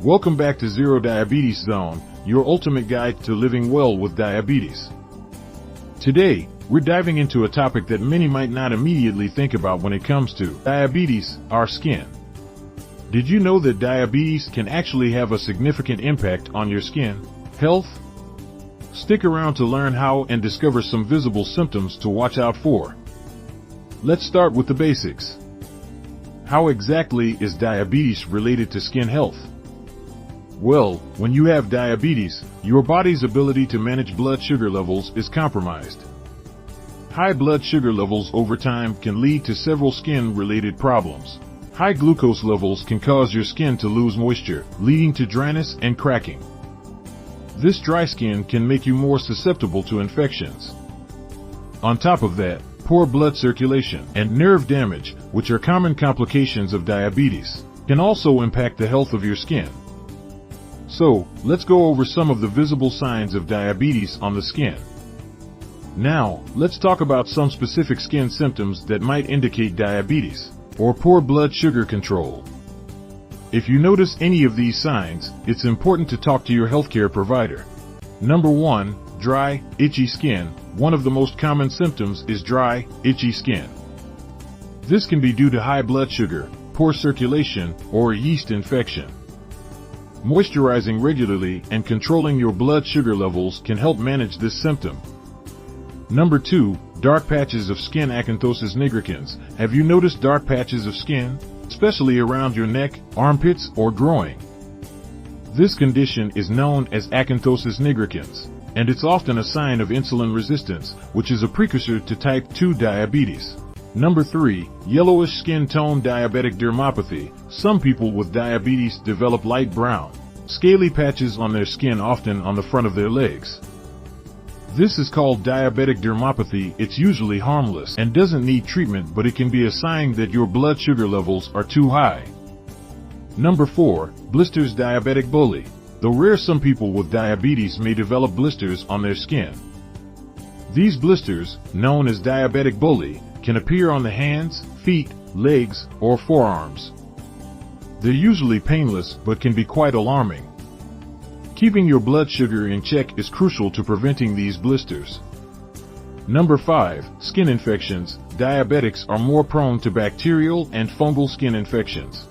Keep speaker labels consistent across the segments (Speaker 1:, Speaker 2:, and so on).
Speaker 1: Welcome back to ZeroDiabetes Zone, your ultimate guide to living well with diabetes. Today, we're diving into a topic that many might not immediately think about when it comes to diabetes, our skin. Did you know that diabetes can actually have a significant impact on your skin health? Stick around to learn how and discover some visible symptoms to watch out for. Let's start with the basics. How exactly is diabetes related to skin health? Well, when you have diabetes, your body's ability to manage blood sugar levels is compromised. High blood sugar levels over time can lead to several skin-related problems. High glucose levels can cause your skin to lose moisture, leading to dryness and cracking. This dry skin can make you more susceptible to infections. On top of that, poor blood circulation and nerve damage, which are common complications of diabetes, can also impact the health of your skin. So, let's go over some of the visible signs of diabetes on the skin. Now, let's talk about some specific skin symptoms that might indicate diabetes or poor blood sugar control. If you notice any of these signs, it's important to talk to your healthcare provider. Number 1, dry, itchy skin. One of the most common symptoms is dry, itchy skin. This can be due to high blood sugar, poor circulation, or a yeast infection. Moisturizing regularly and controlling your blood sugar levels can help manage this symptom. Number 2, dark patches of skin. Acanthosis nigricans. Have you noticed dark patches of skin, especially around your neck, armpits, or groin? This condition is known as Acanthosis nigricans, and it's often a sign of insulin resistance, which is a precursor to type 2 diabetes. Number 3, yellowish skin tone. Diabetic dermopathy. Some people with diabetes develop light brown, scaly patches on their skin, often on the front of their legs. This is called diabetic dermopathy. It's usually harmless and doesn't need treatment, but it can be a sign that your blood sugar levels are too high. Number 4, blisters. Diabetic bullae. Though rare, some people with diabetes may develop blisters on their skin. These blisters, known as diabetic bullae, can appear on the hands, feet, legs, or forearms. They're usually painless but can be quite alarming. Keeping your blood sugar in check is crucial to preventing these blisters. Number 5, skin infections. Diabetics are more prone to bacterial and fungal skin infections.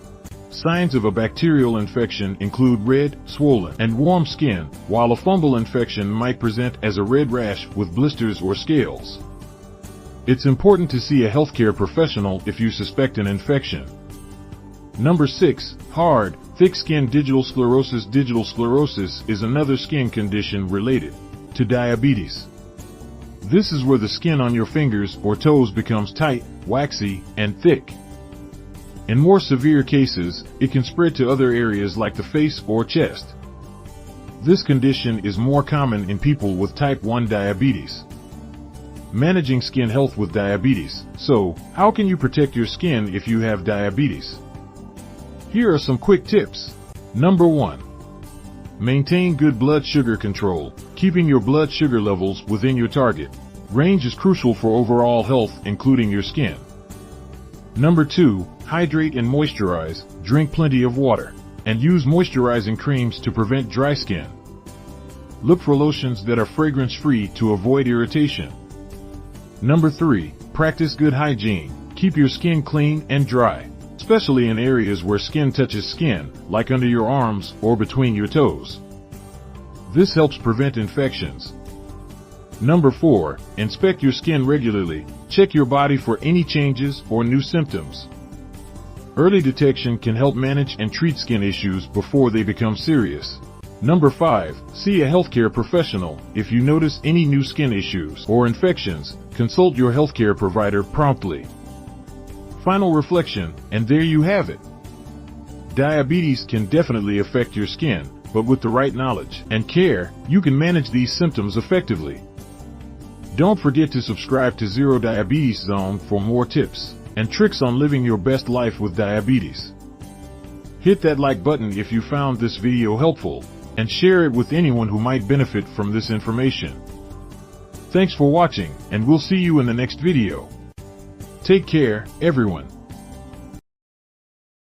Speaker 1: Signs of a bacterial infection include red, swollen, and warm skin, while a fungal infection might present as a red rash with blisters or scales. It's important to see a healthcare professional if you suspect an infection. Number 6, hard, thick skin. Digital sclerosis. Digital sclerosis is another skin condition related to diabetes. This is where the skin on your fingers or toes becomes tight, waxy, and thick. In more severe cases, it can spread to other areas like the face or chest. This condition is more common in people with type 1 diabetes. Managing skin health with diabetes. So, how can you protect your skin if you have diabetes? Here are some quick tips. Number 1. Maintain good blood sugar control. Keeping your blood sugar levels within your target range is crucial for overall health, including your skin. Number 2. Hydrate and moisturize. Drink plenty of water and use moisturizing creams to prevent dry skin. Look for lotions that are fragrance-free to avoid irritation. Number 3. Practice good hygiene. Keep your skin clean and dry, especially in areas where skin touches skin, like under your arms or between your toes. This helps prevent infections. Number 4. Inspect your skin regularly. Check your body for any changes or new symptoms. Early detection can help manage and treat skin issues before they become serious. Number 5. See a healthcare professional. If you notice any new skin issues or infections, consult your healthcare provider promptly. Final reflection, and there you have it. Diabetes can definitely affect your skin, but with the right knowledge and care, you can manage these symptoms effectively. Don't forget to subscribe to ZeroDiabetes Zone for more tips and tricks on living your best life with diabetes. Hit that like button if you found this video helpful, and share it with anyone who might benefit from this information. Thanks for watching, and we'll see you in the next video. Take care, everyone.